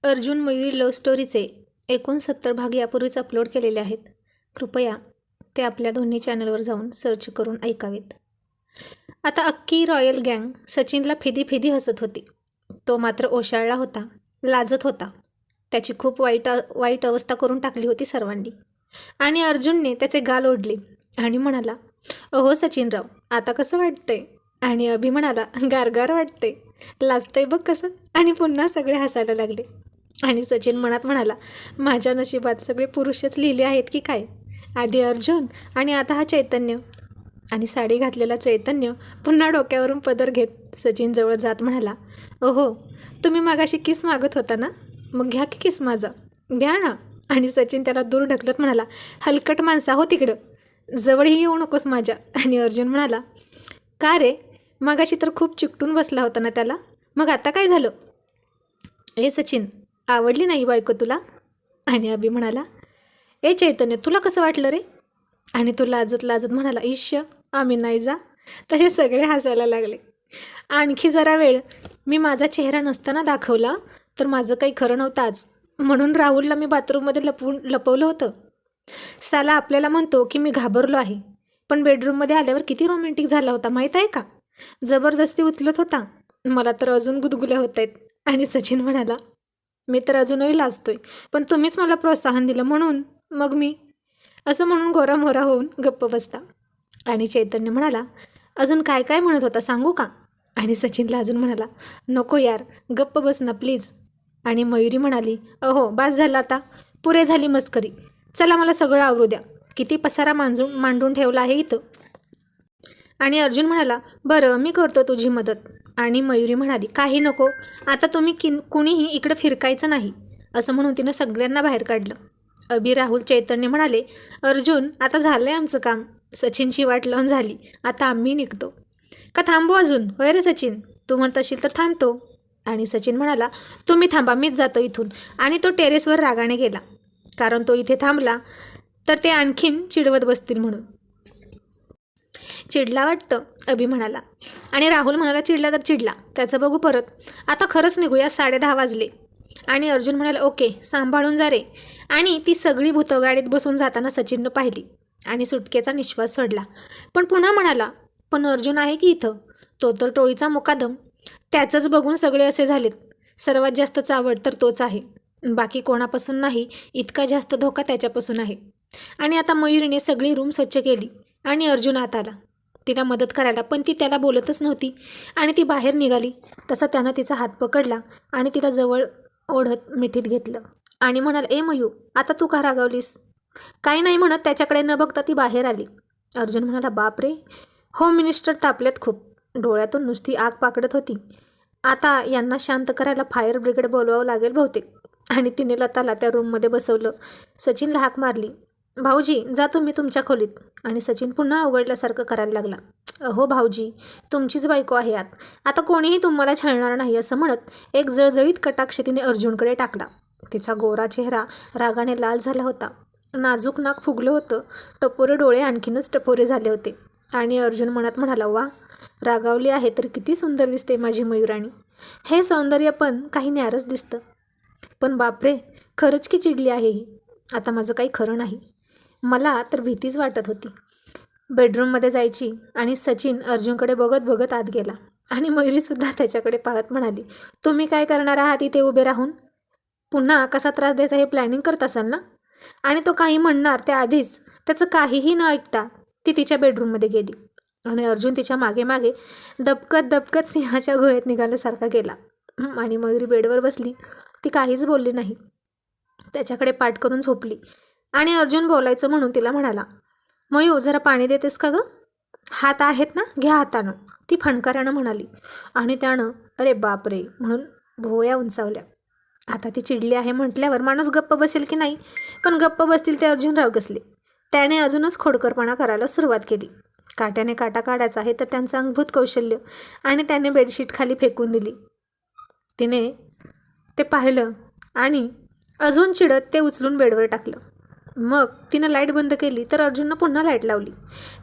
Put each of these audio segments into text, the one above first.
Arjun Mayuri love स्टोरीचे 69 भाग यापूर्वीच upload केलेले आहेत. कृपया ते आपल्या दोन्ही चॅनलवर जाऊन सर्च करून ऐकावेत. आता अख्खी रॉयल गँग सचिनला फिदी हसत होती. तो मात्र ओशाळला होता, लाजत होता. त्याची खूप वाईट अवस्था करून टाकली होती सर्वांनी. आणि अर्जुनने त्याचे गाल ओढले आणि म्हणाला, अहो सचिनराव, आता कसं वाटतंय? आणि अभि म्हणाला, गारगार वाटते, लाजतंय बघ कसं. आणि पुन्हा सगळे हसायला लागले. आणि सचिन मनात म्हणाला, माझ्या नशिबात सगळे पुरुषच लिहिले आहेत की काय? आधी अर्जुन आणि आता हा चैतन्य. आणि साडी घातलेला चैतन्य पुन्हा डोक्यावरून पदर घेत सचिन जवळ जात म्हणाला, ओहो, तुम्ही मागाशी किस मागत होता ना, मग घ्या की किस माझा, घ्या ना. आणि सचिन त्याला दूर ढकलत म्हणाला, हलकट माणसा हो तिकडं, जवळही येऊ नकोस माझ्या. आणि अर्जुन म्हणाला, का रे, मागाशी तर खूप चिकटून बसला होता ना त्याला, मग आता काय झालं? ए सचिन, आवडली नाही बायको तुला? आणि अभि म्हणाला, ए चैतन्य, तुला कसं वाटलं रे? आणि तो लाजत लाजत म्हणाला, ईश्य, आम्ही नाही जा. तसे सगळे हसायला लागले. आणखी जरा वेळ मी माझा चेहरा नसताना दाखवला तर माझं काही खरं नव्हतं आज. म्हणून राहुलला मी बाथरूममध्ये लपवलं होतं. साला आपल्याला म्हणतो की मी घाबरलो आहे, पण बेडरूममध्ये आल्यावर किती रोमॅन्टिक झाला होता माहीत आहे का? जबरदस्ती उचलत होता. मला तर अजून गुदगुल्या होत आहेत. आणि सचिन म्हणाला, मी तर अजूनही लाजतोय, पण तुम्हीच मला प्रोत्साहन दिलं म्हणून मग मी असं म्हणून गोरामोरा होऊन गप्प बसता. आणि चैतन्य म्हणाला, अजून काय काय म्हणत होता सांगू का? आणि सचिनला अजून म्हणाला, नको यार, गप्प बस ना प्लीज. आणि मयुरी म्हणाली, अहो बास झालं आता, पुरे झाली मस्करी, चला मला सगळं आवरू द्या, किती पसारा मांडून ठेवला आहे इथं. आणि अर्जुन म्हणाला, बरं मी करतो तुझी मदत. आणि मयुरी म्हणाली, काही नको, आता तुम्ही कुणीही इकडं फिरकायचं नाही, असं म्हणून तिनं सगळ्यांना बाहेर काढलं. अभि, राहुल, चैतन्य म्हणाले, अर्जुन आता झालंय आमचं काम, सचिनची वाट लावून झाली, आता आम्ही निघतो. का थांबू अजून? होय रे सचिन, तू म्हणत असेल तर थांबतो. आणि सचिन म्हणाला, तुम्ही थांबा, मीच जातो इथून. आणि तो टेरेसवर रागाने गेला, कारण तो इथे थांबला तर ते आणखीन चिडवत बसतील म्हणून. चिडला वाटतं, अभि म्हणाला. आणि राहुल म्हणाला, चिडला तर चिडला, त्याचं बघू परत, आता खरंच निघूया, 10:30 वाजले. आणि अर्जुन म्हणाला, ओके, सांभाळून जा रे. आणि ती सगळी भूतं गाडीत बसून जाताना सचिननं पाहिली आणि सुटकेचा निश्वास सोडला. पण पुन्हा म्हणाला, पण अर्जुन आहे की इथं, तो तर टोळीचा मुकादम, त्याचंच बघून सगळे असे झालेत. सर्वात जास्त चावड तर तोच आहे, बाकी कोणापासून नाही, इतका जास्त धोका त्याच्यापासून आहे. आणि आता मयुरीने सगळी रूम स्वच्छ केली आणि अर्जुन आत आला तिला मदत करायला, पण ती त्याला बोलतच नव्हती. आणि ती बाहेर निघाली तसा त्यानं तिचा हात पकडला आणि तिला जवळ ओढत मिठीत घेतलं आणि म्हणाला, ए मयू, आता तू का रागावलीस? काही नाही म्हणत त्याच्याकडे न बघता ती बाहेर आली. अर्जुन म्हणाला, बापरे, होम मिनिस्टर तापलेत खूप, डोळ्यातून नुसती आग पाकडत होती. आता यांना शांत करायला फायर ब्रिगेड बोलवावं लागेल बहुतेक. आणि तिने लताला त्या रूममध्ये बसवलं. सचिनला हाक मारली, भाऊजी जा तुम्ही तुमच्या खोलीत. आणि सचिन पुन्हा अवघडल्यासारखं करायला लागला, अहो भाऊजी, तुमचीच बायको आहे आत, आता कोणीही तुम्हाला छळणार नाही, असं म्हणत एक जळजळीत कटाक्ष तिने अर्जुनकडे टाकला. तिचा गोरा चेहरा रागाने लाल झाला होता, नाजूक नाक फुगलं होतं, टपोरे डोळे आणखीनच टपोरे झाले होते. आणि अर्जुन मनात म्हणाला, वा, रागावली आहे तर किती सुंदर दिसते माझी मयुराणी. हे सौंदर्य पण काही न्यारच दिसतं, पण बापरे, खरंच की चिडली आहे ही. आता माझं काही खरं नाही. मला तर भीतीच वाटत होती. बेडरूममध्ये जायची. आणि सचिन अर्जुनकडे बघत बघत आत गेला. आणि मयुरीसुद्धा त्याच्याकडे पाहत म्हणाली, तुम्ही काय करणार आहात इथे उभे राहून? पुन्हा कसा त्रास द्यायचा हे प्लॅनिंग करत असाल ना? आणि तो काही म्हणणार त्याआधीच त्याचं काहीही न ऐकता ती तिच्या बेडरूममध्ये गेली. आणि अर्जुन तिच्या मागे मागे दबकत सिंहाच्या गुहेत निघाल्यासारखा गेला. आणि मयुरी बेडवर बसली, ती काहीच बोलली नाही, त्याच्याकडे पाठ करून झोपली. आणि अर्जुन बोलायचं म्हणून तिला म्हणाला, मयू जरा पाणी देतेस का गं? हात आहेत ना, घ्या हातानं, ती फणकारानं म्हणाली. आणि त्यानं अरे बापरे म्हणून भोवया उंचावल्या. आता ती चिडली आहे म्हटल्यावर माणूस गप्प बसेल की नाही, पण गप्प बसतील ते अर्जुन कसले. त्याने अजूनच खोडकरपणा करायला सुरुवात केली. काट्याने काटा काढायचा आहे तर त्यांचं अंगभूत कौशल्य. आणि त्याने बेडशीट खाली फेकून दिली. तिने ते पाहिलं आणि अजून चिडत ते उचलून बेडवर टाकलं. मग तिनं लाईट बंद केली तर अर्जुननं पुन्हा लाईट लावली.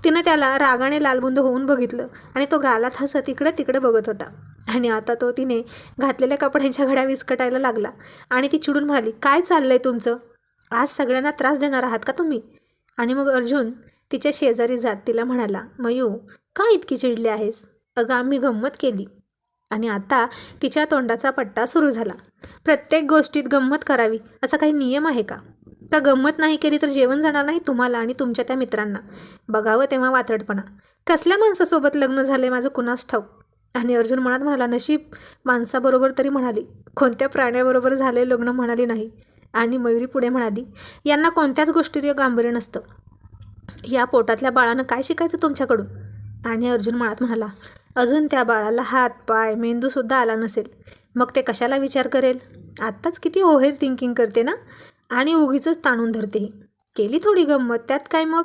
तिनं त्याला रागाने लालबुंद होऊन बघितलं आणि तो गालात हसत इकडे तिकडे बघत होता. आणि आता तो तिने घातलेल्या कपड्यांच्या घड्या विस्कटायला लागला आणि ती चिडून म्हणाली, काय चाललंय तुमचं? आज सगळ्यांना त्रास देणार आहात का तुम्ही? आणि मग अर्जुन तिच्या शेजारी जात तिला म्हणाला, मयू, का इतकी चिडली आहेस? अगं आम्ही गंमत केली. आणि आता तिच्या तोंडाचा पट्टा सुरू झाला. प्रत्येक गोष्टीत गंमत करावी असा काही नियम आहे का? का गंमत नाही केली तर जेवण जाणार नाही तुम्हाला आणि तुमच्या त्या मित्रांना? बघावं तेव्हा वातडपणा. कसल्या माणसासोबत लग्न झाले माझं कुणास ठाऊक. आणि अर्जुन मनात म्हणाला, नशीब माणसाबरोबर तरी म्हणाली, कोणत्या प्राण्याबरोबर झाले लग्न म्हणाली नाही. आणि मयुरी पुढे म्हणाली, यांना कोणत्याच गोष्टीवर गांभीर्य नसतं. या पोटातल्या बाळानं काय शिकायचं तुमच्याकडून? आणि अर्जुन मनात म्हणाला, अजून त्या बाळाला हात पाय मेंदूसुद्धा आला नसेल, मग ते कशाला विचार करेल? आत्ताच किती ओव्हर थिंकिंग करते ना, आणि उगीचच ताणून धरते. केली थोडी गंमत, त्यात काय मग?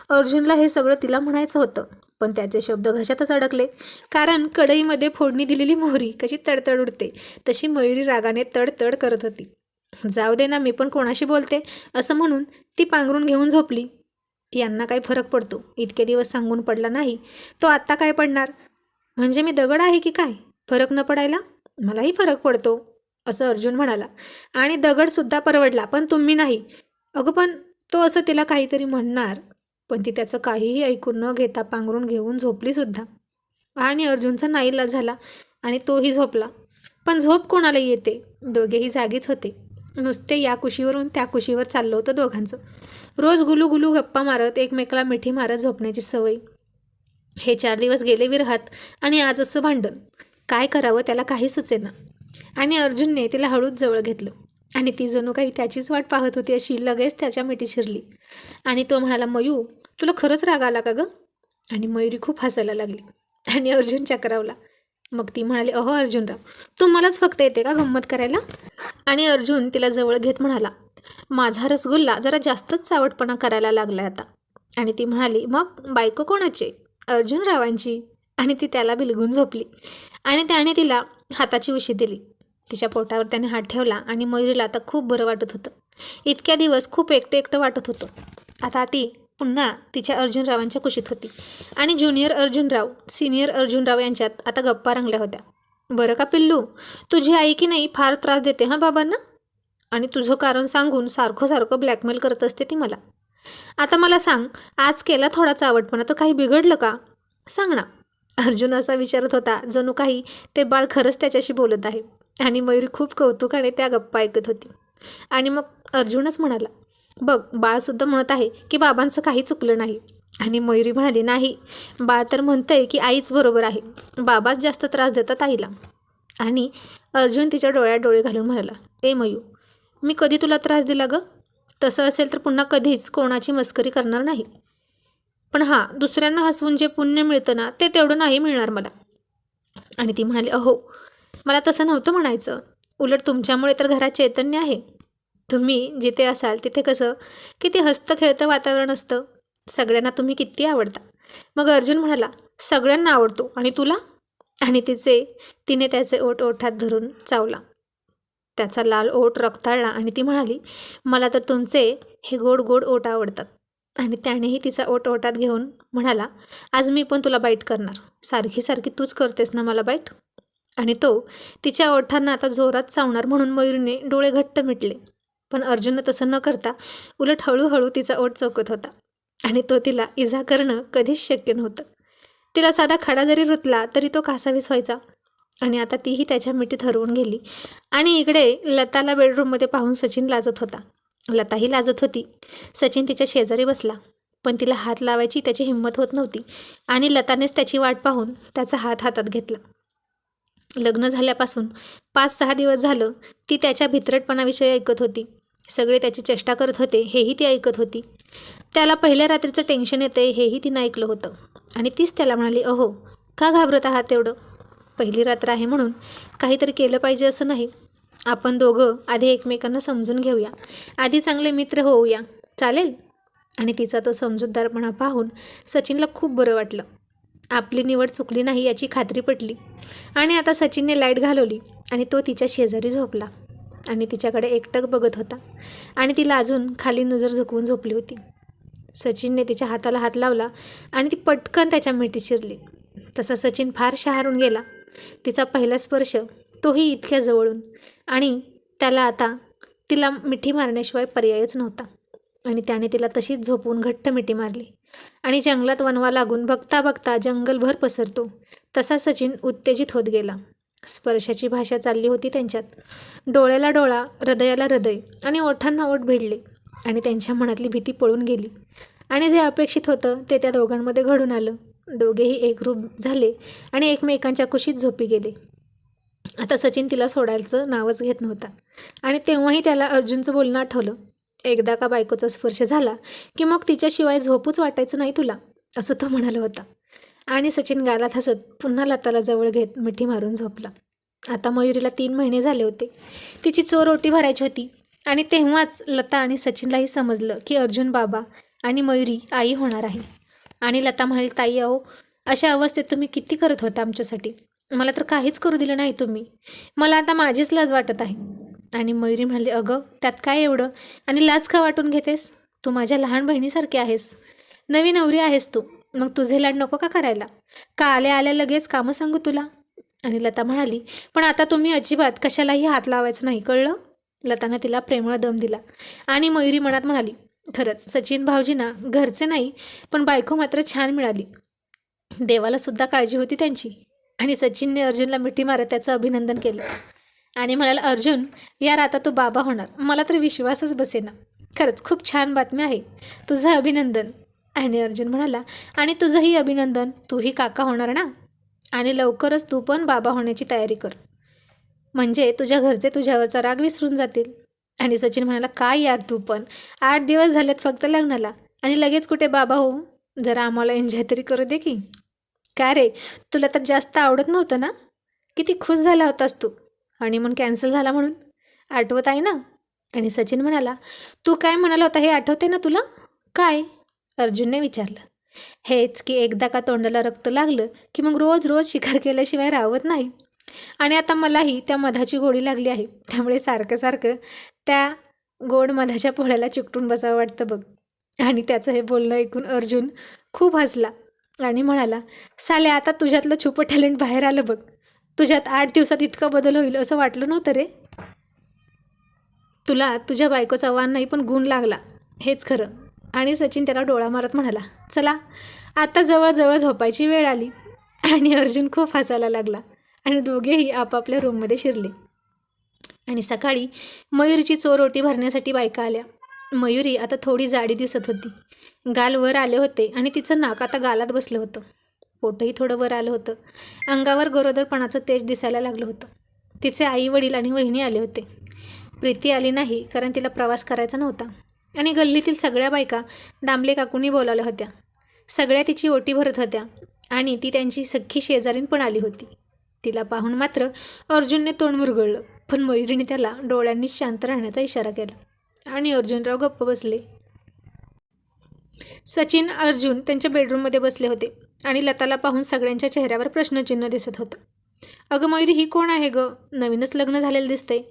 अर्जुनला हे सगळं तिला म्हणायचं होतं, पण त्याचे शब्द घशातच अडकले. कारण कढईमध्ये फोडणी दिलेली मोहरी कशी तडतड उडते तशी मयुरी रागाने तडतड करत होती. जाऊ दे ना, मी पण कोणाशी बोलते असं म्हणून ती पांघरून घेऊन झोपली. यांना काही फरक पडतो? इतके दिवस सांगून पडला नाही तो आत्ता काय पडणार? म्हणजे मी दगड आहे की काय फरक न पडायला? मलाही फरक पडतो असं अर्जुन म्हणाला. आणि दगडसुद्धा परवडला, पण तुम्ही नाही. अगं पण तो असं तिला काहीतरी म्हणणार, पण ती त्याचं काहीही ऐकून न घेता पांघरून घेऊन झोपलीसुद्धा. आणि अर्जुनचा नाईलाज झाला आणि तोही झोपला. पण झोप कोणाला येते? दोघेही जागीच होते. नुसते या कुशीवरून त्या कुशीवर चाललं होतं दोघांचं. रोज गुलूगुलू गप्पा मारत एकमेकाला मिठी मारत झोपण्याची सवय. हे 4 दिवस गेले विरहात आणि आज असं भांडण. काय करावं त्याला काही सुचेना. आणि अर्जुनने तिला हळूच जवळ घेतलं आणि ती जणू काही त्याचीच वाट पाहत होती अशी लगेच त्याच्या मिठी शिरली. आणि तो म्हणाला, मयू, तुला खरंच राग आला का गं? आणि मयुरी खूप हसायला लागली आणि अर्जुन चक्रावला. मग ती म्हणाली, अहो अर्जुनराव, तुम्हालाच फक्त येते का गंमत करायला? आणि अर्जुन तिला जवळ घेत म्हणाला, माझा रसगुल्ला जरा जास्तच चावटपणा करायला लागला आता. आणि ती म्हणाली, मग बायको कोणाची? अर्जुनरावांची. आणि ती त्याला बिलगून झोपली. आणि त्याने तिला हाताची उशी दिली. तिच्या पोटावर त्याने हात ठेवला आणि मयुरीला आता खूप बरं वाटत होतं. इतक्या दिवस खूप एकटं एकटं वाटत होतं. आता ती पुन्हा तिच्या अर्जुनरावांच्या कुशीत होती. आणि ज्युनियर अर्जुनराव सिनियर अर्जुनराव यांच्यात आता गप्पा रंगल्या होत्या. बरं का पिल्लू, तुझी आई की नाही फार त्रास देते हां बाबांना, आणि तुझं कारण सांगून सारखं सारखं ब्लॅकमेल करत असते ती मला. आता मला सांग, आज केला थोडा चावटपणा तर काही बिघडलं का? सांग ना. अर्जुन असा विचारत होता जणू काही ते बाळ खरंच त्याच्याशी बोलत आहे. आणि मयुरी खूप कौतुकाने त्या गप्पा ऐकत होती. आणि मग अर्जुनच म्हणाला, बघ, बाळसुद्धा म्हणत आहे की बाबांचं काही चुकलं नाही. आणि मयुरी म्हणाली, नाही, बाळ तर म्हणतंय की आईच बरोबर आहे, बाबाच जास्त त्रास देतात आईला. आणि अर्जुन तिच्या डोळ्यात डोळे घालून म्हणाला, ए मयू, मी कधी तुला त्रास दिला गं? तसं असेल तर पुन्हा कधीच कोणाची मस्करी करणार नाही. पण हां, दुसऱ्यांना हसवून जे पुण्य मिळतं ना, ते तेवढं नाही मिळणार मला. आणि ती म्हणाली, अहो, मला तसं नव्हतं म्हणायचं. उलट तुमच्यामुळे तर घरात चैतन्य आहे. तुम्ही जिथे असाल तिथे कसं किती हसतं खेळतं वातावरण असतं. सगळ्यांना तुम्ही किती आवडता. मग अर्जुन म्हणाला, सगळ्यांना आवडतो आणि तुला? आणि तिने त्याचे ओठ ओठात धरून चावला. त्याचा लाल ओठ रक्ताळला आणि ती म्हणाली, मला तर तुमचे हे गोड गोड ओठ आवडतात. आणि त्यानेही तिचा ओठ ओठात घेऊन म्हणाला, आज मी पण तुला बाईट करणार. सारखी सारखी तूच करतेस ना मला बाईट. आणि तो तिच्या ओठांना आता जोरात चावणार म्हणून मयुरीने डोळे घट्ट मिटले. पण अर्जुननं तसं न करता उलट हळूहळू तिचा ओठ चौकत होता. आणि तो तिला इजा करणं कधीच शक्य नव्हतं. तिला साधा खडा जरी रुतला तरी तो कासावीस व्हायचा. आणि आता तीही त्याच्या मिठीत हरवून गेली. आणि इकडे लताला बेडरूममध्ये पाहून सचिन लाजत होता. लताही लाजत होती. सचिन तिच्या शेजारी बसला, पण तिला हात लावायची त्याची हिंमत होत नव्हती. आणि लतानेच त्याची वाट पाहून त्याचा हात हातात घेतला. लग्न झाल्यापासून 5-6 दिवस झालं ती त्याच्या भित्रटपणाविषयी ऐकत होती. सगळे त्याची चेष्टा करत होते हेही ती ऐकत होती. त्याला पहिल्या रात्रीचं टेन्शन येते हेही तिनं ऐकलं होतं. आणि तीच त्याला म्हणाली, अहो, का घाबरत आहात तेवढं? पहिली रात्र आहे म्हणून काहीतरी केलं पाहिजे असं नाही. आपण दोघं आधी एकमेकांना समजून घेऊया, आधी चांगले मित्र होऊया, चालेल? आणि तिचा तो समजूतदारपणा पाहून सचिनला खूप बरं वाटलं. आपली निवड चुकली नाही याची खात्री पटली. आणि आता सचिनने लाईट घालवली आणि तो तिच्या शेजारी झोपला. आणि तिच्याकडे एकटक बघत होता आणि ती लाजून खाली नजर झुकवून झोपली होती. सचिनने तिच्या हाताला हात लावला आणि ती पटकन त्याच्या मिठीत शिरली. तसा सचिन फार शहारून गेला. तिचा पहिला स्पर्श, तोही इतक्या जवळून, आणि त्याला आता तिला मिठी मारण्याशिवाय पर्यायच नव्हता. आणि त्याने तिला तशीच झोपवून घट्ट मिठी मारली. आणि जंगलात वणवा लागून बघता बघता जंगलभर पसरतो तसा सचिन उत्तेजित होत गेला. स्पर्शाची भाषा चालली होती त्यांच्यात. डोळ्याला डोळा, हृदयाला हृदय आणि ओठांना ओठ भिडले आणि त्यांच्या मनातली भीती पळून गेली. आणि जे अपेक्षित होतं ते त्या दोघांमध्ये घडून आलं. दोघेही एकरूप झाले आणि एकमेकांच्या कुशीत झोपी गेले. आता सचिन तिला सोडायचं नावच घेत नव्हता. आणि तेव्हाही त्याला अर्जुनचं बोलणं आठवलं. एकदा का बायकोचा स्पर्श झाला की मग तिच्याशिवाय झोपूच वाटायचं नाही तुला, असं तो म्हणाला होता. आणि सचिन गालात हसत पुन्हा लताला जवळ घेत मिठी मारून झोपला. आता मयुरीला 3 महिने झाले होते. तिची चोर ओटी भरायची होती. आणि तेव्हाच लता आणि सचिनलाही समजलं की अर्जुन बाबा आणि मयुरी आई होणार आहे. आणि लता म्हणाली, ताई अहो, अशा अवस्थेत तुम्ही किती करत होता आमच्यासाठी. मला तर काहीच करू दिलं नाही तुम्ही. मला आता माझीच लाज वाटत आहे. आणि मयुरी म्हणाली, अगं त्यात काय एवढं, आणि लाज का वाटून घेतेस. तू माझ्या लहान बहिणीसारखी आहेस. नवी नवरी आहेस तू, मग तुझे लाड नको का करायला. का आल्या आल्या लगेच कामं सांगू तुला. आणि लता म्हणाली, पण आता तुम्ही अजिबात कशालाही हात लावायचं नाही, कळलं. लतानं तिला प्रेमळ दम दिला. आणि मयुरी मनात म्हणाली, खरंच सचिन भाऊजींना घरचे नाही पण बायको मात्र छान मिळाली. देवाला सुद्धा काळजी होती त्यांची. आणि सचिनने अर्जुनला मिठी मारत त्याचं अभिनंदन केलं आणि म्हणाला, अर्जुन यार आता तू बाबा होणार, मला तर विश्वासच बसेना. खरंच खूप छान बातमी आहे, तुझं अभिनंदन. आणि अर्जुन म्हणाला, आणि तुझंही अभिनंदन, तूही काका होणार ना. आणि लवकरच तू पण बाबा होण्याची तयारी कर, म्हणजे तुझ्या घरचे तुझ्यावरचा राग विसरून जातील. आणि सचिन म्हणाला, काय यार तू पण, 8 दिवस झालेत फक्त लग्नाला आणि लगेच कुठे बाबा होऊ. जरा आम्हाला एन्जॉय तरी करू दे की. काय रे, तुला तर जास्त आवडत नव्हतं ना. किती खुश झाला होतास तू हनीमून कॅन्सल झाला म्हणून, आठवत आहे ना. आणि सचिन म्हणाला, तू काय म्हणाला होता हे आठवते ना तुला. काय. अर्जुनने विचारलं. हेच की एकदा का तोंडाला रक्त लागलं की मग रोज रोज शिकार केल्याशिवाय राहत नाही. आणि आता मलाही त्या मधाची गोडी लागली आहे, त्यामुळे सारखं सारखं त्या गोड मधाच्या पोळ्याला चिकटून बसावं वाटतं बघ. आणि त्याचं हे बोलणं ऐकून अर्जुन खूप हसला आणि म्हणाला, साल्या आता तुझ्यातलं छुपं टॅलेंट बाहेर आलं बघ. तुझ्यात 8 दिवसात इतका बदल होईल असं वाटलं नव्हतं रे. तुला तुझ्या बायकोचा वाण नाही पण गुण लागला, हेच खरं. आणि सचिन त्याला डोळा मारत म्हणाला, चला आता जवळजवळ झोपायची वेळ आली. आणि अर्जुन खूप हसायला लागला आणि दोघेही आपापल्या रूममध्ये शिरले. आणि सकाळी मयुरीची चोर ओटी भरण्यासाठी बायका आल्या. मयुरी आता थोडी जाडी दिसत होती. गाल वर आले होते आणि तिचं नाक आता गालात बसलं होतं. पोटही थोडं वर आलं होतं. अंगावर गरोदरपणाचं तेज दिसायला लागलं होतं. तिचे आई वडील आणि वहिनी आले होते. प्रीती आली नाही कारण तिला प्रवास करायचा नव्हता. आणि गल्लीतील सगळ्या बायका दामले काकूंनी बोलावल्या होत्या. सगळ्या तिची ओटी भरत होत्या आणि ती त्यांची सख्खी शेजारीण पण आली होती. तिला पाहून मात्र अर्जुनने तोंड मुरगळलं, पण मयुरीने त्याला डोळ्यांनी शांत राहण्याचा इशारा केला आणि अर्जुनराव गप्प बसले. सचिन अर्जुन त्यांच्या बेडरूममध्ये बसले होते आणि लताला पाहून सगळ्यांच्या चेहऱ्यावर प्रश्नचिन्ह दिसत होतं. अगं मयुरी, ही कोण आहे गं, नवीनच लग्न झालेलं दिसतंय.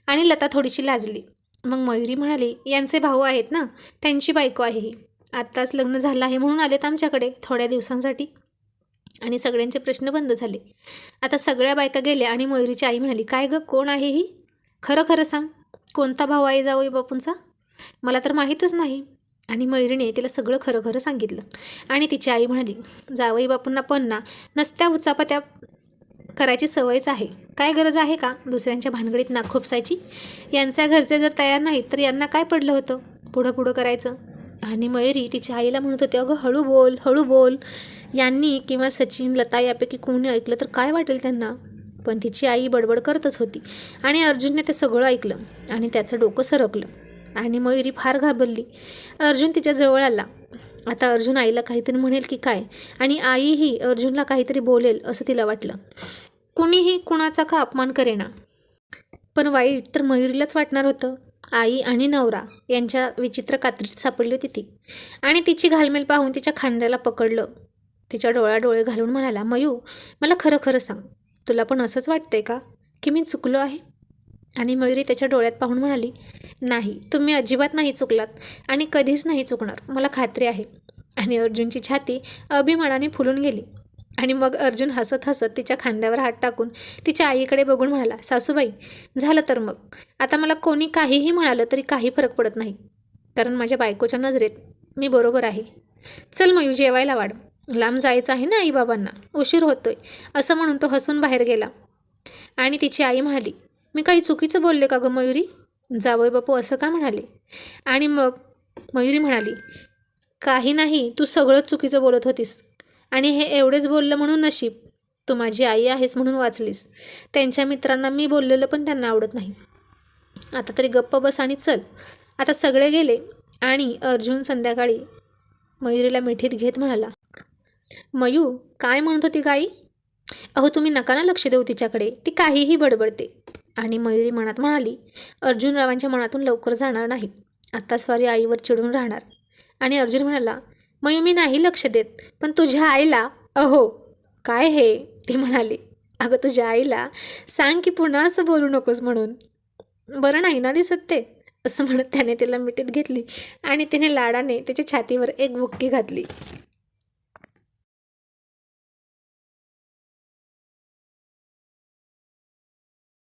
आणि लता थोडीशी लाजली. मग मयुरी म्हणाली, यांचे भाऊ आहेत ना, त्यांची बायको आहे ही. आत्ताच लग्न झालं आहे म्हणून आलेत आमच्याकडे थोड्या दिवसांसाठी. आणि सगळ्यांचे प्रश्न बंद झाले. आता सगळ्या बायका गेल्या आणि मयुरीची आई म्हणाली, काय गं, कोण आहे ही, खरं खरं सांग, कोणता भाऊ आहे जावई बापूंचा, मला तर माहीतच नाही. आणि मयुरीने तिला सगळं खरं खरं सांगितलं. आणि तिची आई म्हणाली, जावई बापूंना पण ना नसत्या उचापत्या करायची सवयच आहे. काय गरज आहे का दुसऱ्यांच्या भानगडीत नाक खुपसायची. यांच्या घरचे जर तयार नाहीत तर यांना काय पडलं होतं पुढं पुढं करायचं. आणि मयुरी तिच्या आईला म्हणत होते, अगं हळू बोल हळू बोल, यांनी किंवा सचिन लता यापैकी कोणी ऐकलं तर काय वाटेल त्यांना. पण तिची आई बडबड करतच होती. आणि अर्जुनने ते सगळं ऐकलं आणि त्याचं डोकं सरकलं आणि मयुरी फार घाबरली. अर्जुन तिच्या जवळ आला. आता अर्जुन आईला काहीतरी म्हणेल की काय, आणि आईही अर्जुनला काहीतरी बोलेल असं तिला वाटलं. कुणीही कुणाचा का अपमान करेना, पण वाईट तर मयुरीलाच वाटणार होतं. आई आणि नवरा यांच्या विचित्र कात्रीत सापडली होती ती. आणि तिची घालमेल पाहून तिच्या खांद्याला पकडलं. तिच्या डोळे घालून म्हणाला, मयू मला खरं खरं सांग, तुला पण असंच वाटतंय का की मी चुकलो आहे. आणि मयुरी त्याच्या डोळ्यात पाहून म्हणाली, नाही, तुम्ही अजिबात नाही चुकलात आणि कधीच नाही चुकणार, मला खात्री आहे. आणि अर्जुनची छाती अभिमानाने फुलून गेली. आणि मग अर्जुन हसत हसत तिच्या खांद्यावर हात टाकून तिच्या आईकडे बघून म्हणाला, सासूबाई, झालं तर मग. आता मला कोणी काहीही म्हणालं तरी काही फरक पडत नाही, कारण माझ्या बायकोच्या नजरेत मी बरोबर आहे. चल मयू, जेवायला वाढ, लांब जायचं आहे ना आईबाबांना, उशीर होतोय, असं म्हणून तो हसून बाहेर गेला. आणि तिची आई म्हणाली, मी काही चुकीचं बोलले का गं मयुरी? जावई बापू असं का म्हणाले? आणि मग मयुरी म्हणाली, काही नाही, तू सगळंच चुकीचं बोलत होतीस आणि हे एवढेच बोललं म्हणून नशीब, तू माझी आई आहेस म्हणून वाचलीस. त्यांच्या मित्रांना मी बोललेलं पण त्यांना आवडत नाही. आता तरी गप्प बस आणि चल. आता सगळे गेले आणि अर्जुन संध्याकाळी मयुरीला मिठीत घेत म्हणाला, मयू, काय म्हणत होती गाई? अहो, तुम्ही नका ना लक्ष देऊ तिच्याकडे, ती काहीही बडबडते. आणि मयुरी मनात म्हणाली, अर्जुनरावांच्या मनातून लवकर जाणार नाही, आत्ता स्वारी आईवर चिडून राहणार. आणि अर्जुन म्हणाला, मयू, मी नाही लक्ष देत, पण तुझ्या आईला. अहो, काय हे? ती म्हणाली, अगं, तुझ्या आईला सांग की पुन्हा असं बोलू नकोस म्हणून. बरं नाही ना दिसत ते, असं म्हणत त्याने तिला मिठीत घेतली आणि तिने लाडाने त्याच्या छातीवर एक बुक्की घातली.